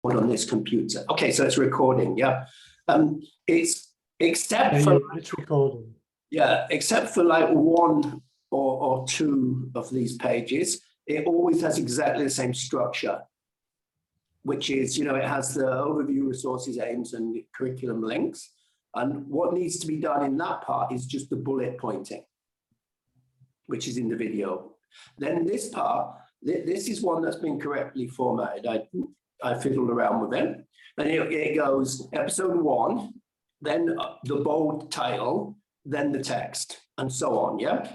on this computer. Okay, so it's recording, yeah. It's except for it's recording. Yeah, except for like one or two of these pages, it always has exactly the same structure, which is, it has the overview, resources, aims, and curriculum links. And what needs to be done in that part is just the bullet pointing, which is in the video. Then this part, this is one that's been correctly formatted. I fiddled around with it. And it goes episode 1, then the bold title, then the text, and so on, yeah?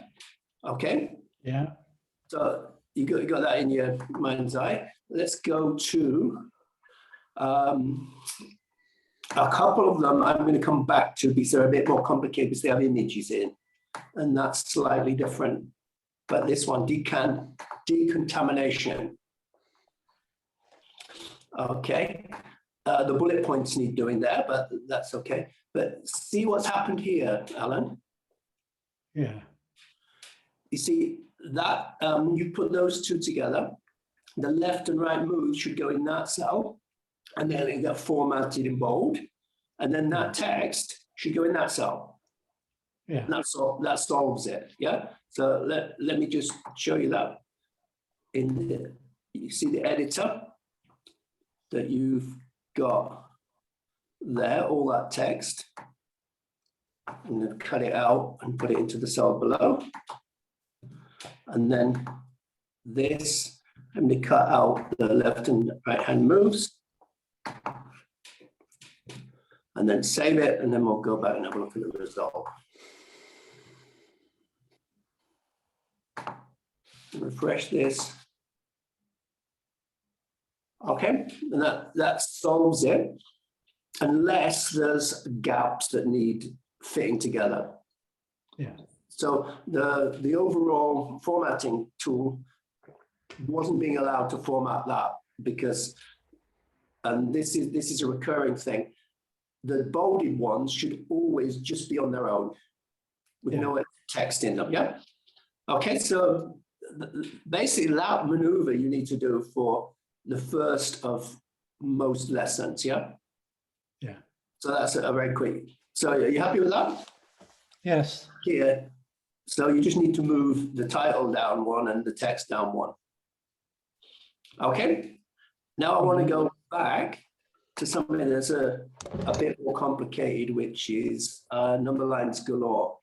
Okay? Yeah. So you got that in your mind's eye. Let's go to a couple of them I'm going to come back to because they're a bit more complicated because they have images in, and that's slightly different. But this one, decontamination. Okay. The bullet points need doing there, but that's okay. But see what's happened here, Alan? Yeah. You see that you put those two together, the left and right move should go in that cell, and then it got formatted in bold, and then that text should go in that cell. Yeah. That solves it. Yeah. So let me just show you that. You see the editor that you've got there, all that text. I'm going to cut it out and put it into the cell below. And then this, I'm going to cut out the left and right hand moves. And then save it, and then we'll go back and have a look at the result. Refresh this. Okay, and that solves it, unless there's gaps that need fitting together. Yeah. So the overall formatting tool wasn't being allowed to format that because, and this is a recurring thing, the bolded ones should always just be on their own with no text in them. Yeah. Okay, so basically that maneuver you need to do for the first of most lessons. Yeah. Yeah. So that's a very quick. So are you happy with that? Yes. Here. So you just need to move the title down one and the text down one. Okay. Now I want to go back to something that's a bit more complicated, which is number lines galore,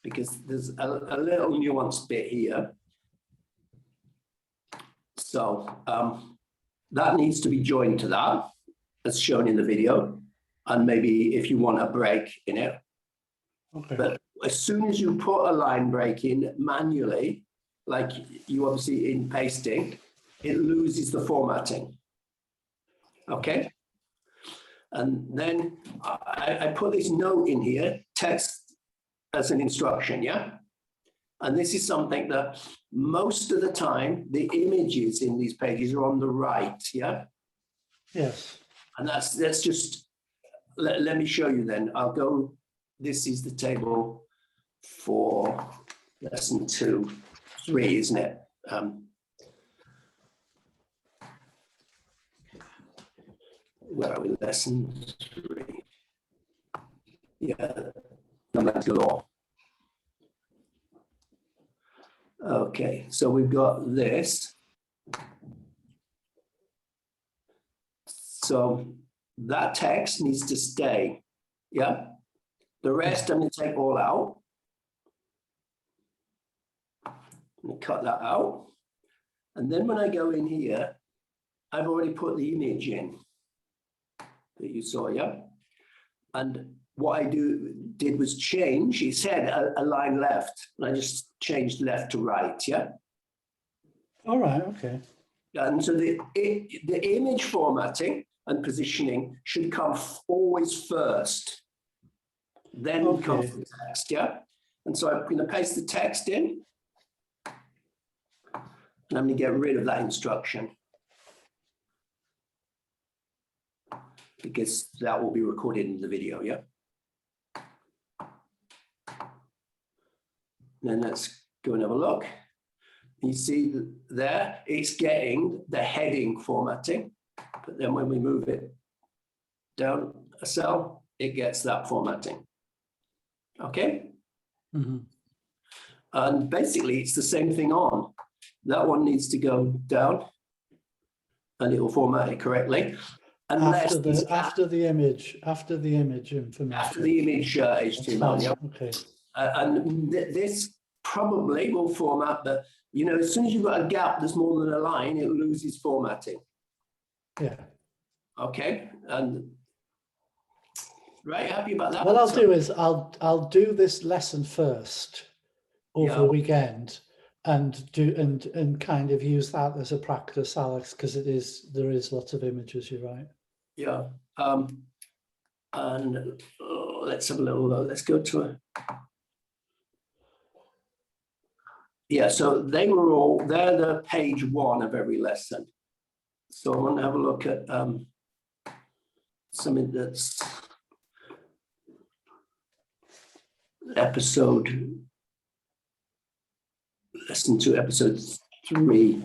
because there's a little nuanced bit here. So that needs to be joined to that, as shown in the video, and maybe if you want a break in it. Okay. But as soon as you put a line break in manually, like you obviously in pasting, it loses the formatting. Okay. And then I put this note in here, text as an instruction, yeah? And this is something that most of the time, the images in these pages are on the right, yeah? Yes. And that's just, let me show you then. I'll go, this is the table for lesson 3, isn't it? Where are we? Lesson 3. Yeah, let's go. Okay, so we've got this. So that text needs to stay. Yeah. The rest I'm going to take all out. I'm going to cut that out. And then when I go in here, I've already put the image in that you saw, yeah? And what I did was change, it said a line left, and I just changed left to right, yeah? All right, okay. And so the image formatting and positioning should come always first, then comes the text, yeah? And so I'm going to paste the text in, and I'm going to get rid of that instruction, because that will be recorded in the video, yeah? And then let's go and have a look. You see there, it's getting the heading formatting. but then when we move it down a cell, it gets that formatting. Okay? Mhm. And basically it's the same thing on. That one needs to go down and it will format it correctly. Unless After the image information. after the image That's HTML, fine. yeah. Okay. And this probably will format, but you know, as soon as you've got a gap that's more than a line, it loses formatting. Yeah. Okay, and right, happy about that? What I'll do is I'll do this lesson first over the weekend and kind of use that as a practice, Alex, because there is lots of images, you're right. Yeah. And let's have a little look. Let's go to a. Yeah, so they're the page 1 of every lesson. So I want to have a look at something that's lesson 2, episode 3.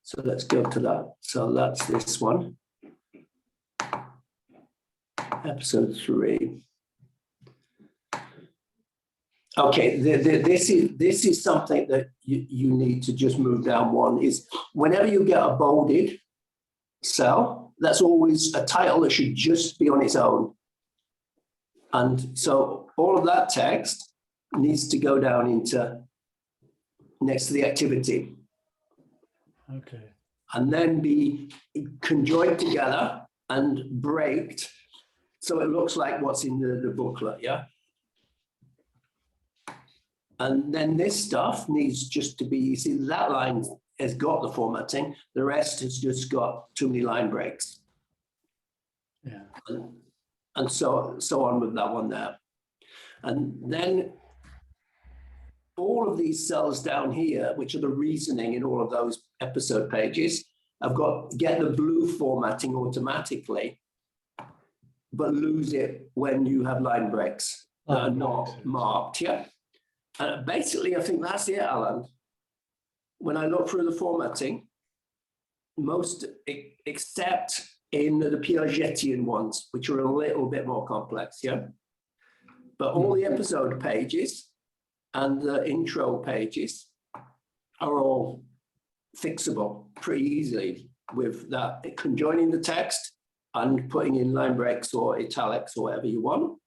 So let's go to that. So that's this one. Episode 3. Okay, this is something that you need to just move down one, is whenever you get a bolded cell, that's always a title that should just be on its own. And so all of that text needs to go down into next to the activity. Okay. And then be conjoined together and braked so it looks like what's in the booklet, yeah? And then this stuff needs just to be, you see, that line has got the formatting, the rest has just got too many line breaks. Yeah. And so on with that one there. And then all of these cells down here, which are the reasoning in all of those episode pages, I've got get the blue formatting automatically, but lose it when you have line breaks that are not marked, yeah? Basically, I think that's it, Alan. When I look through the formatting, most, except in the Piagetian ones, which are a little bit more complex, yeah? But all the episode pages and the intro pages are all fixable pretty easily with that, conjoining the text and putting in line breaks or italics or whatever you want,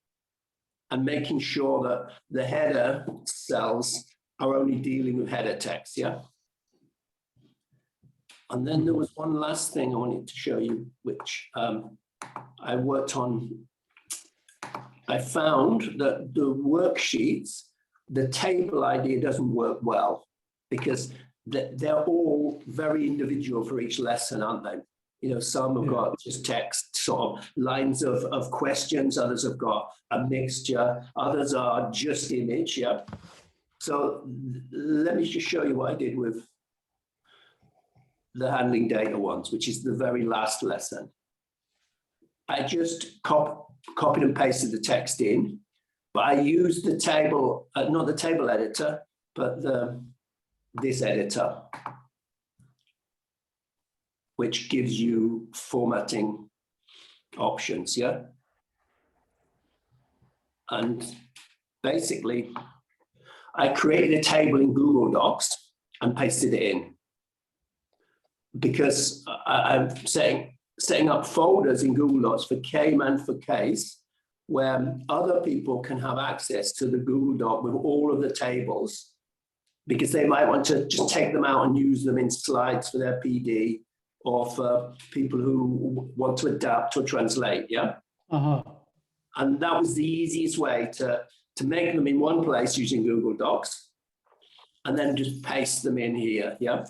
and making sure that the header cells are only dealing with header text, yeah? And then there was one last thing I wanted to show you, which I worked on. I found that the worksheets, the table idea doesn't work well because they're all very individual for each lesson, aren't they? You know, some have got just text, sort of lines of questions, others have got a mixture, others are just image, yeah? So let me just show you what I did with the handling data ones, which is the very last lesson. I just copied and pasted the text in, but I used the table, not the table editor, but this editor, which gives you formatting options, yeah? And basically, I created a table in Google Docs and pasted it in because I'm setting up folders in Google Docs for Came and for Case, where other people can have access to the Google Doc with all of the tables, because they might want to just take them out and use them in slides for their PD, or for people who want to adapt or translate, yeah? And that was the easiest way to make them in one place using Google Docs, and then just paste them in here, yeah?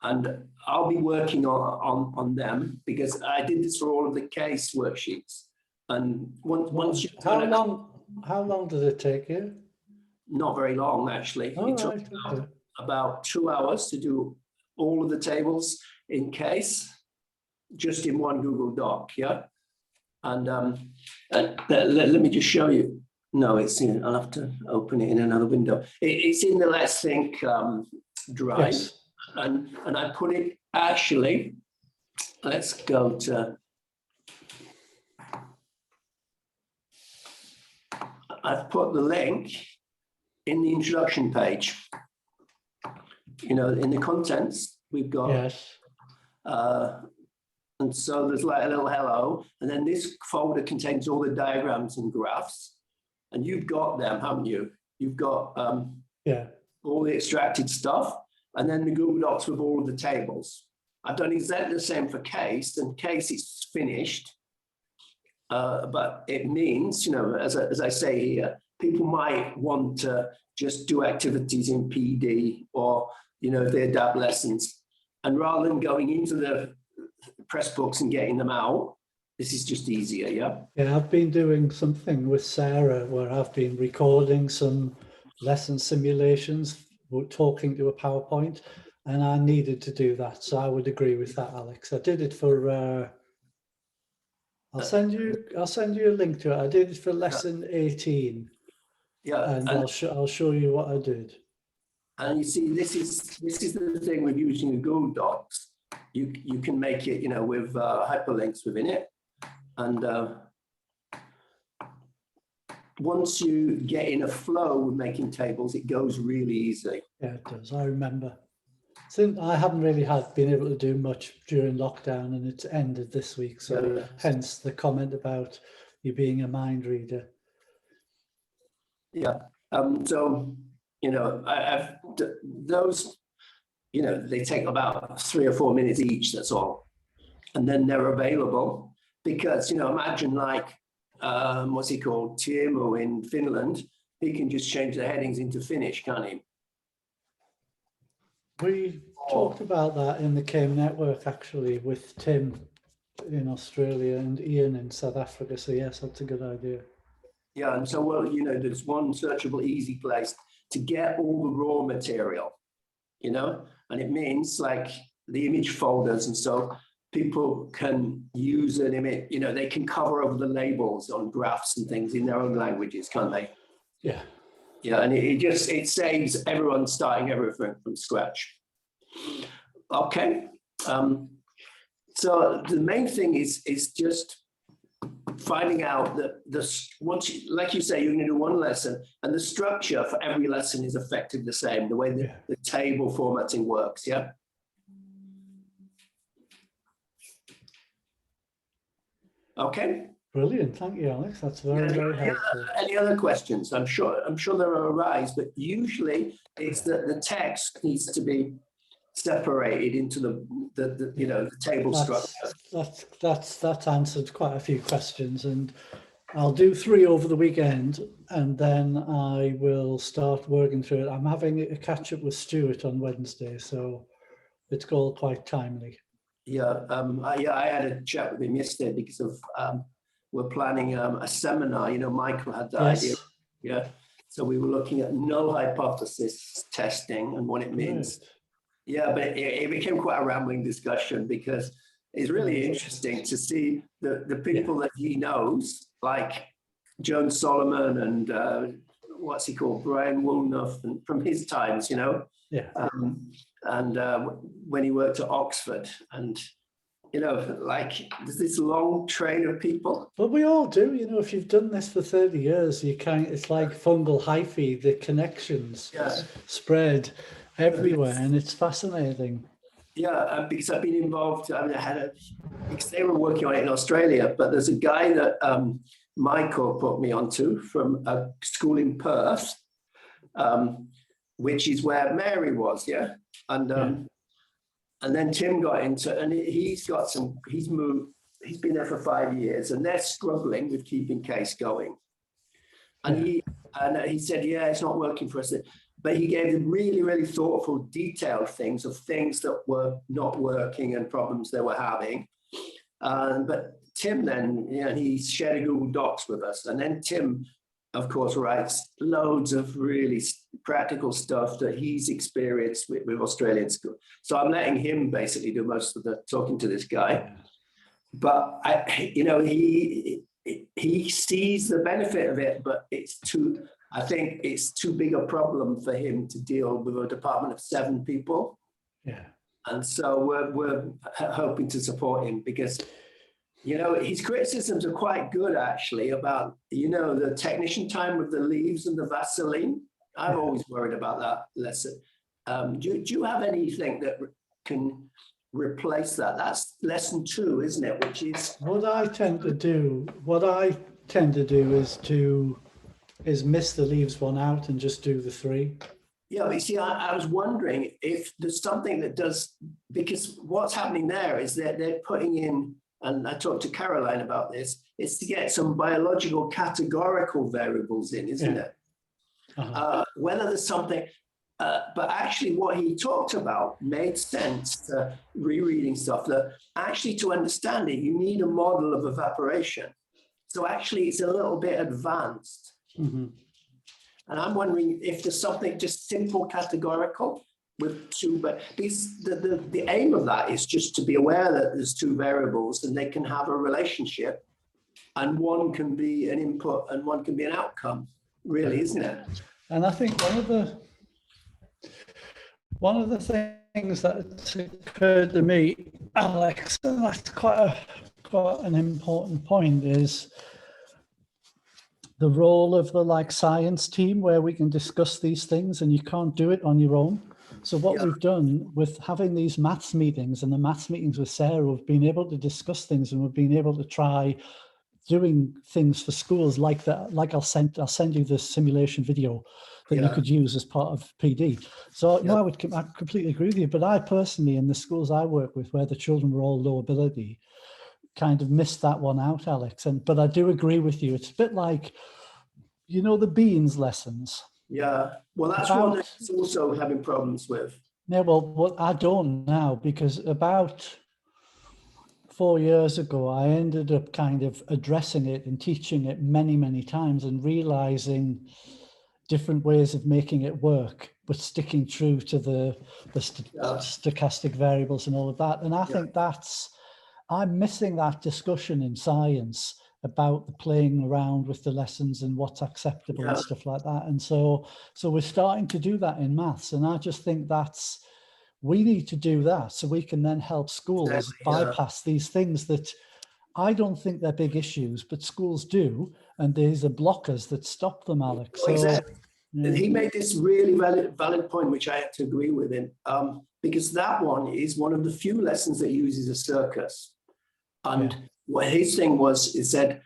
And I'll be working on them because I did this for all of the case worksheets. And once you how long did it take you? Not very long, actually. It took about 2 hours to do all of the tables in case, just in one Google Doc, yeah? And let me just show you. No, it's in, I'll have to open it in another window. It's in the Let's Think drive. Yes. And I put it, actually, let's go to, I've put the link in the introduction page. You know, in the contents, we've got, Yes. and so there's like a little hello, and then this folder contains all the diagrams and graphs, and you've got them, haven't you? You've got Yeah. all the extracted stuff, and then the Google Docs with all of the tables. I've done exactly the same for case, and case is finished. But it means, you know, as I say here, people might want to just do activities in PD, or, you know, they adapt lessons. And rather than going into the pressbooks and getting them out, this is just easier, yeah? Yeah, I've been doing something with Sarah where I've been recording some lesson simulations, talking to a PowerPoint, and I needed to do that. So I would agree with that, Alex. I did it for, I'll send you a link to it. I did it for lesson 18. Yeah, and I'll show you what I did. And you see, this is the thing with using the Google Docs. You can make it, you know, with hyperlinks within it, and once you get in a flow with making tables, it goes really easy. Yeah, it does. I remember. Since I haven't really been able to do much during lockdown, and it's ended this week, so Yeah. hence the comment about you being a mind reader. Yeah. So, you know, those, you know, they take about 3 or 4 minutes each, that's all. And then they're available because, you know, imagine like, what's he called? Timo in Finland, he can just change the headings into Finnish, can't he? We talked about that in the Came Network, actually, with Tim in Australia and Ian in South Africa. So yes, that's a good idea. Yeah, and so, well, you know, there's one searchable, easy place to get all the raw material, you know, and it means like the image folders, and so people can use an image, you know, they can cover over the labels on graphs and things in their own languages, can't they? Yeah. Yeah, and it saves everyone starting everything from scratch. Okay, so the main thing is just finding out that once you, like you say, you're going to do one lesson, and the structure for every lesson is effectively the same, the way the table formatting works. Yeah. Okay. Brilliant, thank you, Alex. That's very helpful. Any other questions? I'm sure there will arise, but usually it's that the text needs to be separated into the you know, the table structure. That's answered quite a few questions, and I'll do 3 over the weekend, and then I will start working through it. I'm having a catch up with Stuart on Wednesday, so it's all quite timely. Yeah, I had a chat with him yesterday because of we're planning a seminar. You know, Michael had the idea. Yeah, so we were looking at null hypothesis testing and what it means. Right. Yeah, but it became quite a rambling discussion because it's really interesting to see the people that he knows, like Joan Solomon and what's he called, Brian Woolnough, and from his times, you know. Yeah. And when he worked at Oxford, and you know, like there's this long train of people. But we all do, you know, if you've done this for 30 years, you can't, it's like fungal hyphae, the connections spread everywhere, and it's fascinating. Yeah, because I've been involved, I mean, because they were working on it in Australia, but there's a guy that Michael put me onto from a school in Perth, which is where Mary was, yeah? And then Tim got into, and he's been there for 5 years, and they're struggling with keeping case going. And he said, yeah, it's not working for us. But he gave them really, really thoughtful, detailed things that were not working and problems they were having. But Tim then, you know, he shared a Google Docs with us. And then Tim, of course, writes loads of really practical stuff that he's experienced with Australian school. So I'm letting him basically do most of the talking to this guy. But, you know, he sees the benefit of it, but I think it's too big a problem for him to deal with a department of 7 people. Yeah. And so we're hoping to support him because, you know, his criticisms are quite good actually about, you know, the technician time with the leaves and the Vaseline. I'm always worried about that lesson. Do you have anything that can replace that? That's lesson 2, isn't it? Which is what I tend to do. Is miss the leaves one out and just do the 3. Yeah, but you see, I was wondering if there's something that does, because what's happening there is that they're putting in, and I talked to Caroline about this, it's to get some biological categorical variables in, isn't it? Whether there's something, but actually what he talked about made sense, rereading stuff, that actually to understand it, you need a model of evaporation. So actually it's a little bit advanced. Mm-hmm. And I'm wondering if there's something just simple categorical with 2, but the aim of that is just to be aware that there's 2 variables and they can have a relationship, and one can be an input and one can be an outcome, really, isn't it? And I think one of the things that occurred to me, Alex, and that's quite an important point, is the role of the science team, where we can discuss these things and you can't do it on your own. So what we've done with having these maths meetings and the maths meetings with Sarah, we've been able to discuss things, and we've been able to try doing things for schools like that. Like I'll send you this simulation video that you could use as part of PD. So no, I completely agree with you. But I personally, in the schools I work with, where the children were all low ability, kind of missed that one out, Alex. But I do agree with you. It's a bit like, you know, the beans lessons. Yeah, well, that's one that's also having problems with. Yeah, well, I don't now, because about 4 years ago, I ended up kind of addressing it and teaching it many, many times, and realizing different ways of making it work, but sticking true to the stochastic variables and all of that. And I think I'm missing that discussion in science about the playing around with the lessons and what's acceptable and stuff like that. And so we're starting to do that in maths. And I just think we need to do that so we can then help schools bypass these things that I don't think they're big issues, but schools do. And these are blockers that stop them, Alex. So, exactly. And he made this really valid point, which I have to agree with him, because that one is one of the few lessons that uses a circus. And what his thing was, is that,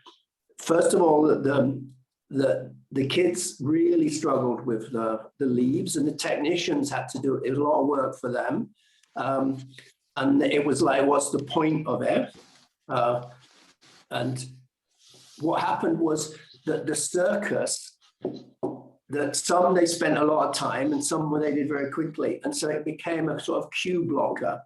first of all, the kids really struggled with the leaves, and the technicians had to do it. It was a lot of work for them. And it was like, what's the point of it? And what happened was that the circus, that some they spent a lot of time and some they did very quickly. And so it became a sort of cue blocker.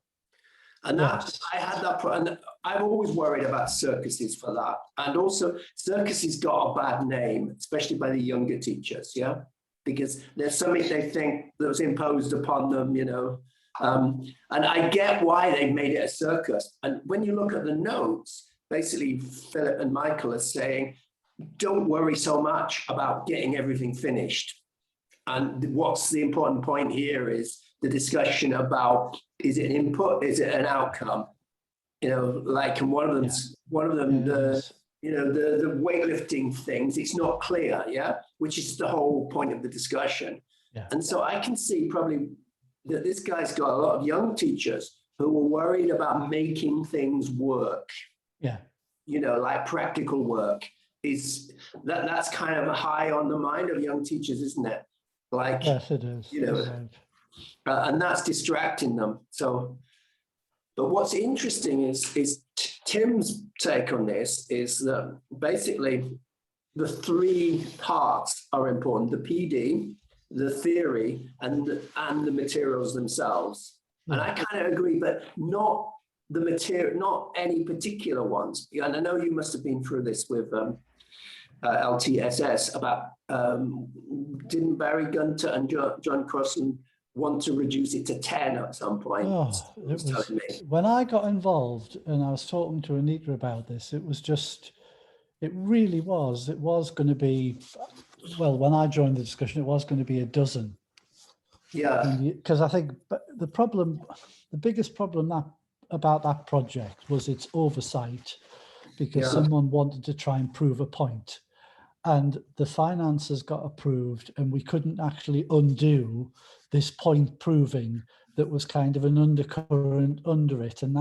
And that I had that, and I've always worried about circuses for that. And also circuses got a bad name, especially by the younger teachers, because there's something they think that was imposed upon them, you know. And I get why they made it a circus. And when you look at the notes, basically Philip and Michael are saying, don't worry so much about getting everything finished. And what's the important point here is the discussion about, is it an input, is it an outcome? You know, like, and one of them, the weightlifting things, it's not clear, which is the whole point of the discussion. And so I can see probably that this guy's got a lot of young teachers who were worried about making things work. You know, like practical work is that's kind of high on the mind of young teachers, isn't it? Like, yes, it is. You know, and that's distracting them. So, but what's interesting is Tim's take on this is that basically the 3 parts are important: the PD, the theory, and the materials themselves. And I kind of agree, but not the material, not any particular ones. And I know you must have been through this with LTSS about didn't Barry Gunter and John Crossan want to reduce it to 10 at some point? When I got involved and I was talking to Anita about this, it really was going to be, well, when I joined the discussion, it was going to be a dozen. Yeah, Because I think the biggest problem about that project was its oversight, because yeah, someone wanted to try and prove a point, and the finances got approved, and we couldn't actually undo this point proving that was kind of an undercurrent under it, and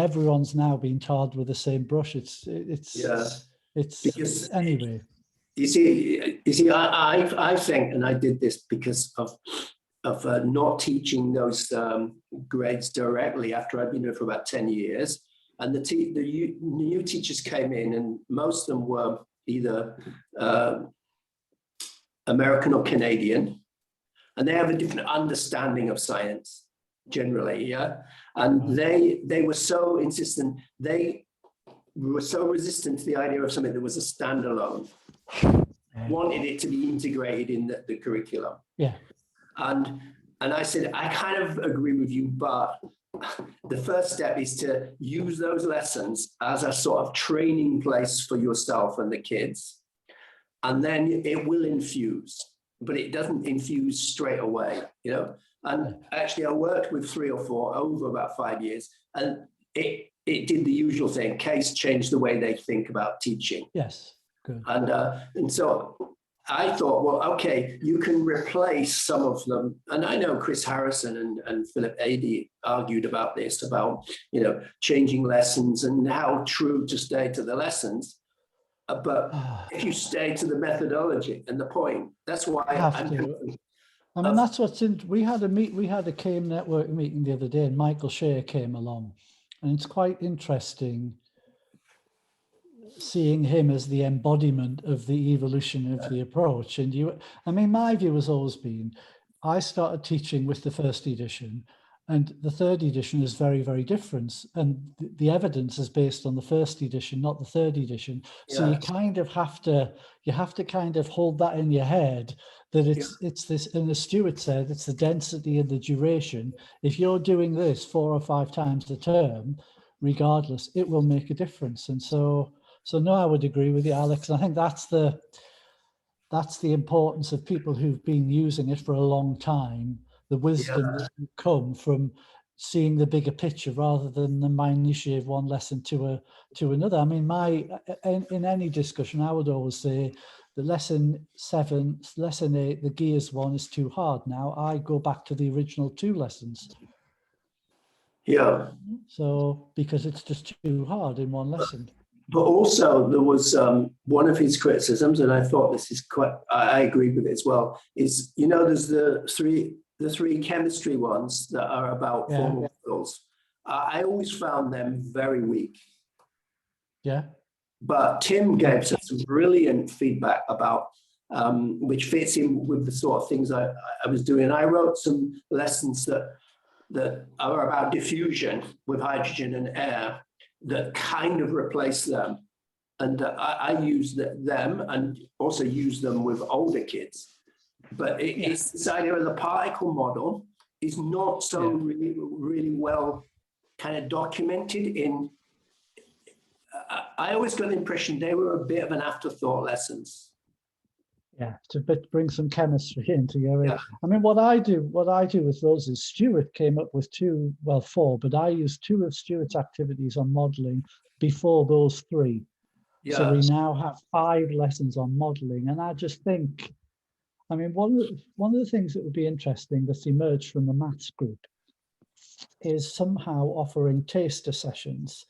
everyone's now being tarred with the same brush. yeah. It's Because anyway. you see, I think, and I did this because of not teaching those grades directly after I'd been there for about 10 years. And the new teachers came in, and most of them were either American or Canadian, and they have a different understanding of science generally, yeah. And they were so insistent, they were so resistant to the idea of something that was a standalone, wanted it to be integrated in the curriculum. Yeah. And I said, I kind of agree with you, but the first step is to use those lessons as a sort of training place for yourself and the kids. And then it will infuse, but it doesn't infuse straight away, you know? And actually I worked with 3 or 4 over about 5 years, and it did the usual thing. Case changed the way they think about teaching. Yes, good. And so I thought, well, okay, you can replace some of them. And I know Chris Harrison and Philip Adey argued about this, about, you know, changing lessons and how true to stay to the lessons. But if you stay to the methodology and the point, that's why I mean, that's what's in. We had a CAME network meeting the other day, and Michael Shea came along, and it's quite interesting seeing him as the embodiment of the evolution of the approach. And I mean, my view has always been, I started teaching with the first edition, and the third edition is very, very different. And the evidence is based on the first edition, not the third edition. So you kind of have to kind of hold that in your head, that it's this, and as Stuart said, it's the density and the duration. If you're doing this 4 or 5 times a term, regardless, it will make a difference. And so no, I would agree with you, Alex. And I think that's the importance of people who've been using it for a long time. The wisdom that can come from seeing the bigger picture rather than the minutiae of one lesson to another. I mean, in any discussion, I would always say the lesson 7, lesson 8, the gears one is too hard. Now I go back to the original 2 lessons. Yeah. So because it's just too hard in one lesson. But also there was one of his criticisms, and I thought this is quite, I agree with it as well, is, you know, there's the three chemistry ones that are about formal models. I always found them very weak. Yeah. But Tim gave us some brilliant feedback about, which fits in with the sort of things I was doing. I wrote some lessons that are about diffusion with hydrogen and air that kind of replace them. And I use them and also use them with older kids. But it's this idea of the particle model is not so really well kind of documented in. I always got the impression they were a bit of an afterthought lessons. Yeah, to bring some chemistry into your. Yeah. I mean, what I do with those is Stuart came up with 4, but I used 2 of Stuart's activities on modelling before those 3. Yeah. So we now have 5 lessons on modelling, and I just think, I mean, one of the things that would be interesting that's emerged from the maths group is somehow offering taster sessions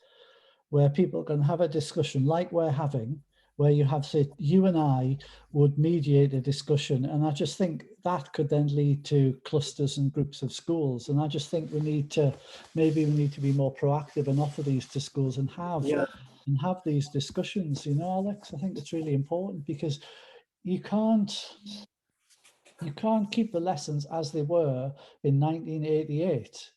where people can have a discussion like we're having, where you have, say, you and I would mediate a discussion. And I just think that could then lead to clusters and groups of schools. And I just think we need to be more proactive and offer these to schools and have these discussions, you know, Alex. I think it's really important, because you can't keep the lessons as they were in 1988.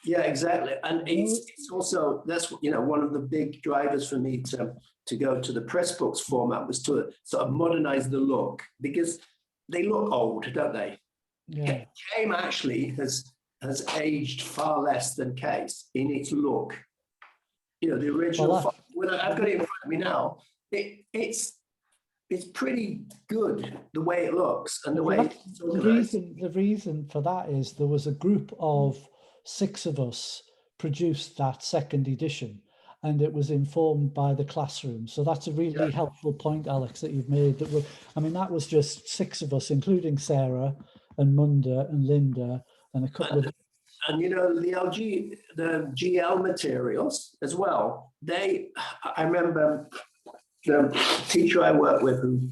Yeah, exactly. And it's also, that's, you know, one of the big drivers for me to go to the pressbooks format was to sort of modernize the look, because they look old, don't they? Yeah. CAME actually has aged far less than CASE in its look. You know, the original, I've got it in front of me now. It's it's pretty good the way it looks and the way Well, it's organized. the reason for that is there was a group of 6 of us produced that second edition, and it was informed by the classroom. So that's a really helpful point, Alex, that you've made. I mean, that was just 6 of us, including Sarah and Munda and Linda and a couple of. And you know, the GL materials as well. I remember the teacher I worked with, who,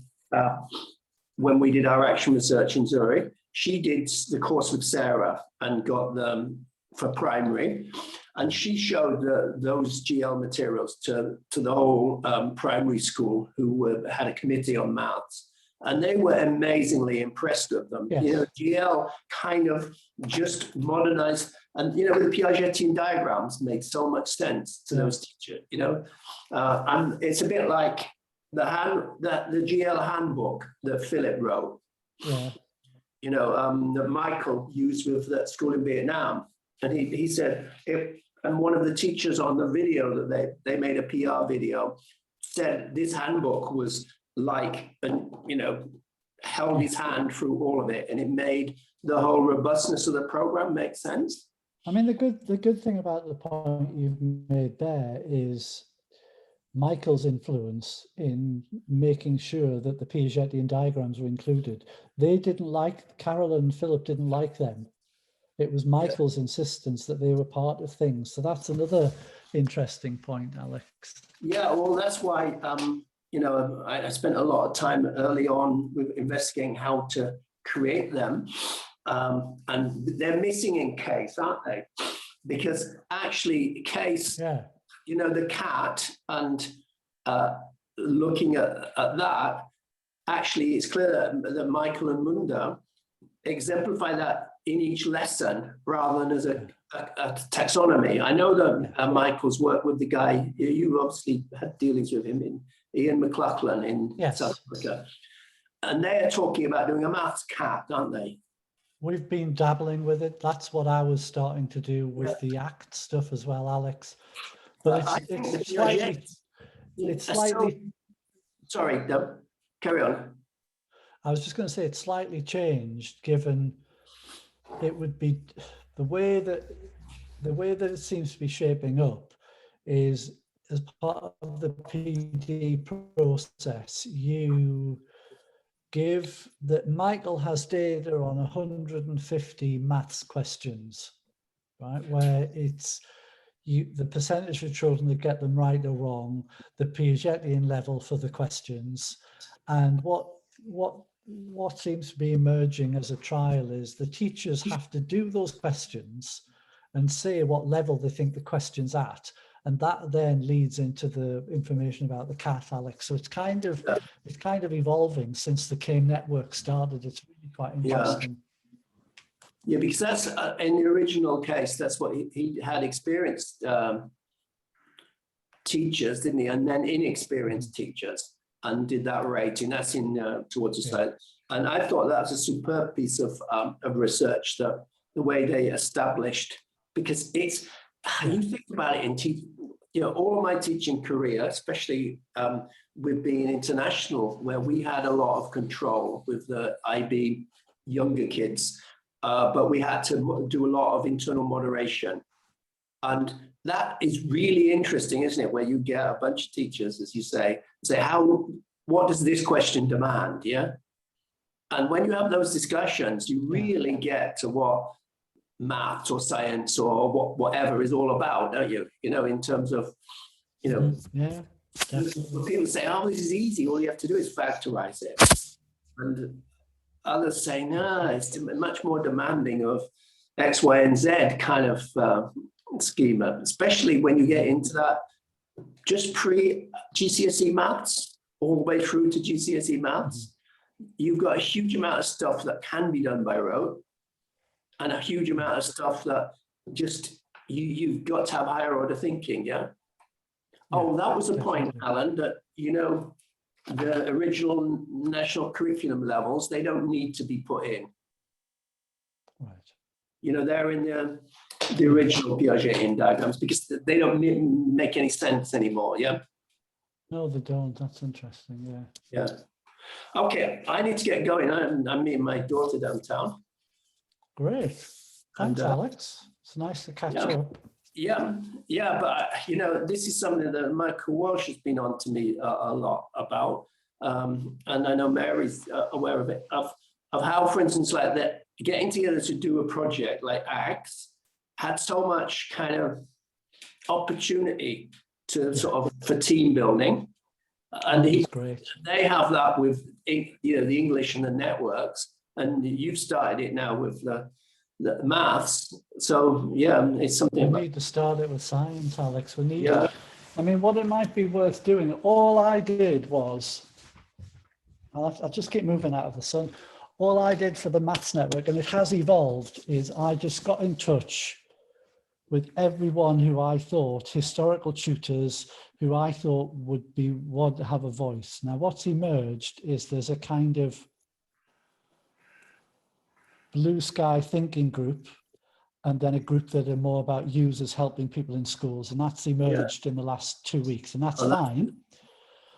when we did our action research in Zurich, she did the course with Sarah and got them for primary. And she showed those GL materials to the whole primary school who had a committee on maths. And they were amazingly impressed with them. Yes. You know, GL kind of just modernized, and you know, the Piagetian diagrams made so much sense to those teachers. You know, and it's a bit like the GL handbook that Philip wrote. Yeah. You know, that Michael used with that school in Vietnam, and he said and one of the teachers on the video that they made a PR video said this handbook was like, and you know, held his hand through all of it, and it made the whole robustness of the program make sense. I mean, the good thing about the point you've made there is Michael's influence in making sure that the Piagetian diagrams were included. They didn't like, Carol and Philip didn't like them. It was Michael's insistence that they were part of things. So that's another interesting point, Alex. Yeah, well, that's why you know, I spent a lot of time early on with investigating how to create them. And they're missing in Case, aren't they? Because actually Case, you know, the cat, and looking at that, actually it's clear that Michael and Munda exemplify that in each lesson rather than as a taxonomy. I know that Michael's worked with the guy, you obviously had dealings with him, in Ian McLaughlin in South Africa. And they're talking about doing a maths cat, aren't they? We've been dabbling with it. That's what I was starting to do with the ACT stuff as well, Alex. But it's slightly. Sorry, carry on. I was just going to say it's slightly changed, given it would be the way that it seems to be shaping up is as part of the PD process, you give that Michael has data on 150 maths questions, right? Where it's the percentage of children that get them right or wrong, the Piagetian level for the questions, and what seems to be emerging as a trial is the teachers have to do those questions and say what level they think the question's at. And that then leads into the information about the cat, Alex. So it's kind of evolving since the CAME network started. It's really quite interesting. Yeah, because that's in the original case, that's what he had experienced teachers, didn't he? And then inexperienced teachers, and did that rating. That's in towards the side. And I thought that was a superb piece of research, that the way they established, because it's, you think about it in teaching, you know, all of my teaching career, especially with being international, where we had a lot of control with the IB younger kids, but we had to do a lot of internal moderation. And that is really interesting, isn't it? Where you get a bunch of teachers, as you say what does this question demand? Yeah. And when you have those discussions, you really get to what maths or science or whatever is all about, don't you? You know, in terms of, you know, people say, oh, this is easy. All you have to do is factorize it. And others say, no, it's much more demanding of X, Y, and Z kind of schema, especially when you get into that just pre-GCSE maths all the way through to GCSE maths. You've got a huge amount of stuff that can be done by rote, and a huge amount of stuff that just you've got to have higher order thinking. Oh, that was the point, Alan, that, you know, the original national curriculum levels, they don't need to be put in. Right. You know, they're in the original Piagetian diagrams because they don't make any sense anymore. Yeah. No, they don't. That's interesting. Yeah. Okay, I need to get going. I'm meeting my daughter downtown. Great. Thanks, And, Alex. It's nice to catch up. Yeah, but this is something that Michael Walsh has been on to me a lot about, and I know Mary's aware of it, of how, for instance, like that, getting together to do a project like ACTS had so much kind of opportunity to sort of for team building, and they have that with the English and the networks, and you've started it now with the maths. So yeah, it's something we need to start it with science, Alex. We need to, I mean, what it might be worth doing, all I did was, I'll just keep moving out of the sun. All I did for the maths network, and it has evolved, is I just got in touch with everyone who I thought, historical tutors, who I thought would have a voice. Now what's emerged is there's a kind of blue sky thinking group, and then a group that are more about users helping people in schools, and that's emerged in the last 2 weeks, and that's fine.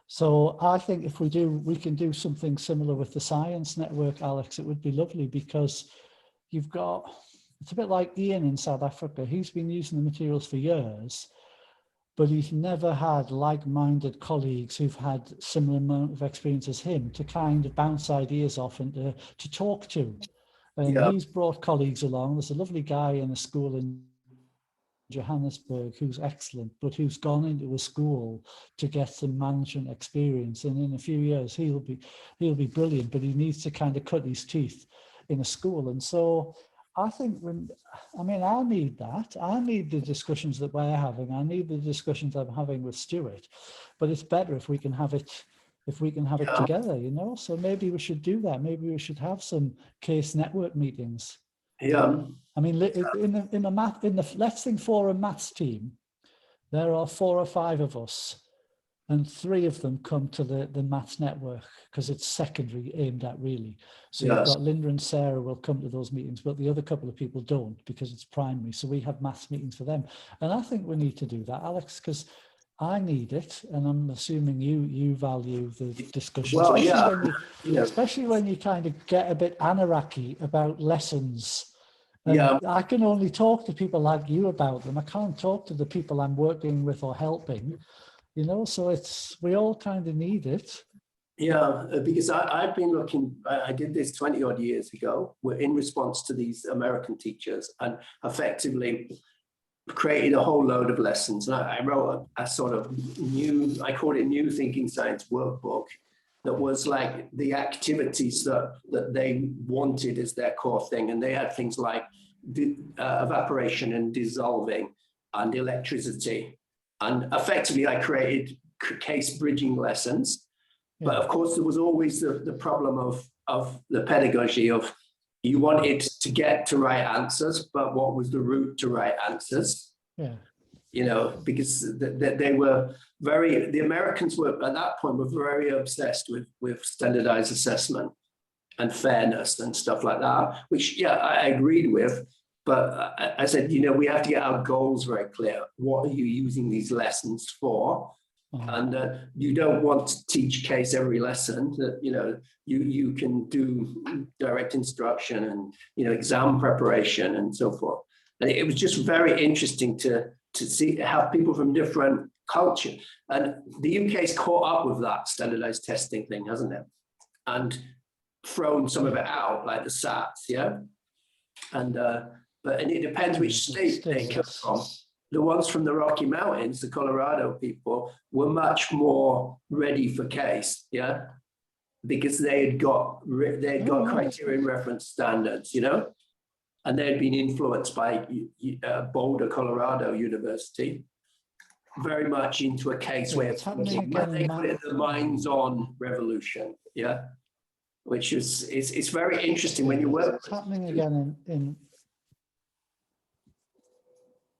So I think if we can do something similar with the science network, Alex, it would be lovely, because you've got, it's a bit like Ian in South Africa. He's been using the materials for years, but he's never had like-minded colleagues who've had similar amount of experience as him to kind of bounce ideas off and to talk to. And he's brought colleagues along. There's a lovely guy in a school in Johannesburg who's excellent, but who's gone into a school to get some management experience. And in a few years, he'll be brilliant, but he needs to kind of cut his teeth in a school. And so I think I need that. I need the discussions that we're having. I need the discussions I'm having with Stuart, but it's better if we can have it together, so maybe we should do that. Maybe we should have some case network meetings. I mean, let's think for a maths team, there are 4 or 5 of us, and 3 of them come to the maths network because it's secondary aimed at, really. So you've got Linda and Sarah will come to those meetings, but the other couple of people don't because it's primary. So we have maths meetings for them. And I think we need to do that, Alex, because I need it, and I'm assuming you value the discussion, especially when you kind of get a bit anarchy about lessons. And I can only talk to people like you about them. I can't talk to the people I'm working with or helping, so we all kind of need it. Because I've been looking, I did this 20 odd years ago, in response to these American teachers, and effectively created a whole load of lessons. And I wrote a sort of I called it New Thinking Science workbook, that was like the activities that they wanted as their core thing. And they had things like evaporation and dissolving and electricity. And effectively I created case bridging lessons. But of course there was always the problem of the pedagogy of, you wanted to get to right answers, but what was the route to right answers? Because the Americans were at that point were very obsessed with standardized assessment and fairness and stuff like that, which I agreed with. But I said, we have to get our goals very clear. What are you using these lessons for? And you don't want to teach case every lesson. That you can do direct instruction and exam preparation and so forth. And it was just very interesting to see how people from different culture, and the UK's caught up with that standardized testing thing, hasn't it? And thrown some of it out, like the SATs, and it depends which state they come from. The ones from the Rocky Mountains, the Colorado people, were much more ready for case, because they had got criterion reference standards, and they had been influenced by Boulder, Colorado University, very much into a case where they call it the minds-on revolution, which is it's very interesting when you work. It's happening again in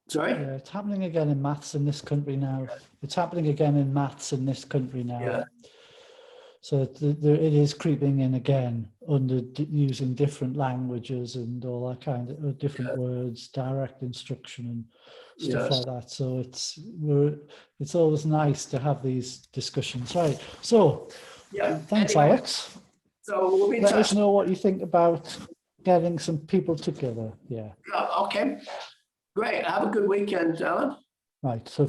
Sorry? Yeah, it's happening again in maths in this country now. It's happening again in maths in this country now. So it is creeping in again under using different languages and all that kind of different words, direct instruction and stuff like that. So it's always nice to have these discussions, right? So Yeah. Thanks, Anyway, Alex. so we'll be in Let us touch. know what you think about getting some people together. Yeah. Yeah, okay. Great. Have a good weekend, Alan. Right. So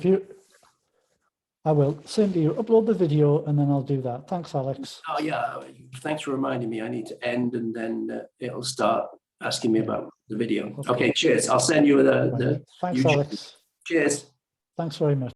I will send you, upload the video, and then I'll do that. Thanks, Alex. Oh, yeah. Thanks for reminding me. I need to end and then it'll start asking me about the video. Okay, cheers. I'll send you the Thanks, YouTube. Alex. Cheers. Thanks very much.